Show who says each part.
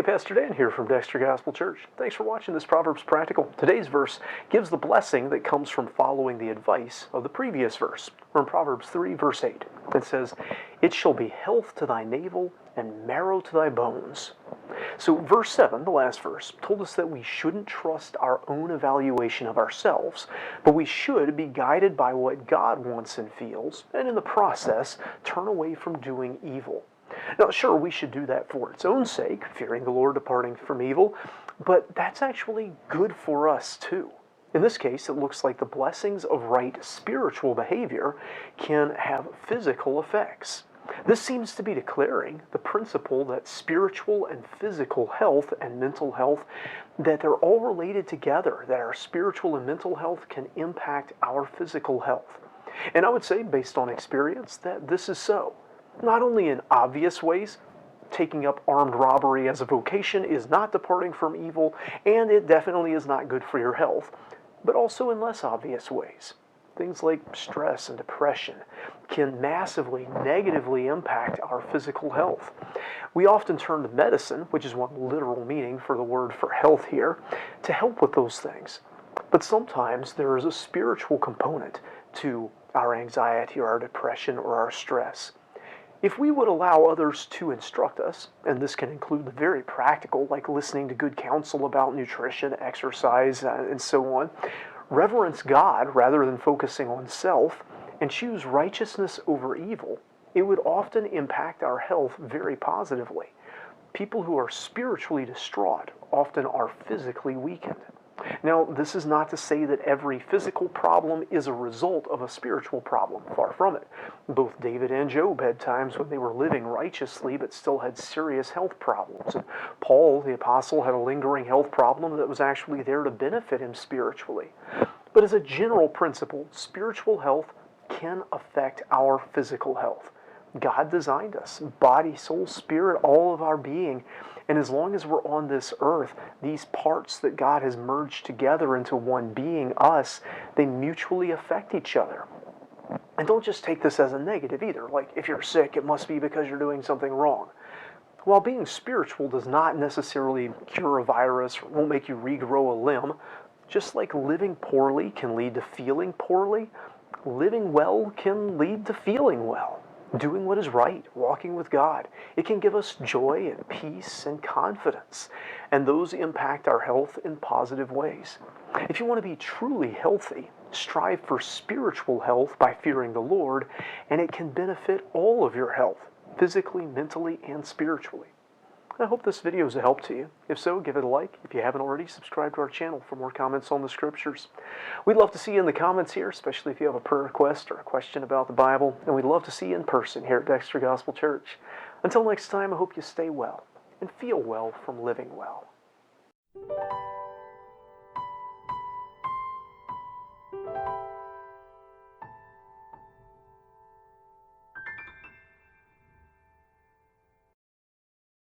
Speaker 1: Hey, Pastor Dan here from Dexter Gospel Church. Thanks for watching this Proverbs Practical. Today's verse gives the blessing that comes from following the advice of the previous verse. From Proverbs 3, verse 8. It says, "It shall be health to thy navel and marrow to thy bones." So verse 7, the last verse, told us that we shouldn't trust our own evaluation of ourselves, but we should be guided by what God wants and feels, and in the process, turn away from doing evil. Now, sure, we should do that for its own sake, fearing the Lord, departing from evil, but that's actually good for us too. In this case, it looks like the blessings of right spiritual behavior can have physical effects. This seems to be declaring the principle that spiritual and physical health and mental health, that they're all related together, that our spiritual and mental health can impact our physical health. And I would say, based on experience, that this is so. Not only in obvious ways, taking up armed robbery as a vocation is not departing from evil, and it definitely is not good for your health, but also in less obvious ways. Things like stress and depression can massively negatively impact our physical health. We often turn to medicine, which is one literal meaning for the word for health here, to help with those things. But sometimes there is a spiritual component to our anxiety or our depression or our stress. If we would allow others to instruct us, and this can include the very practical, like listening to good counsel about nutrition, exercise, and so on, reverence God rather than focusing on self, and choose righteousness over evil, it would often impact our health very positively. People who are spiritually distraught often are physically weakened. Now, this is not to say that every physical problem is a result of a spiritual problem. Far from it. Both David and Job had times when they were living righteously but still had serious health problems. And Paul, the apostle, had a lingering health problem that was actually there to benefit him spiritually. But as a general principle, spiritual health can affect our physical health. God designed us, body, soul, spirit, all of our being. And as long as we're on this earth, these parts that God has merged together into one being, us, they mutually affect each other. And don't just take this as a negative either. Like, if you're sick, it must be because you're doing something wrong. While being spiritual does not necessarily cure a virus or won't make you regrow a limb, just like living poorly can lead to feeling poorly, living well can lead to feeling well. Doing what is right, walking with God. It can give us joy and peace and confidence, and those impact our health in positive ways. If you want to be truly healthy, strive for spiritual health by fearing the Lord, and it can benefit all of your health, physically, mentally, and spiritually. I hope this video is a help to you. If so, give it a like. If you haven't already, subscribe to our channel for more comments on the Scriptures. We'd love to see you in the comments here, especially if you have a prayer request or a question about the Bible. And we'd love to see you in person here at Dexter Gospel Church. Until next time, I hope you stay well and feel well from living well.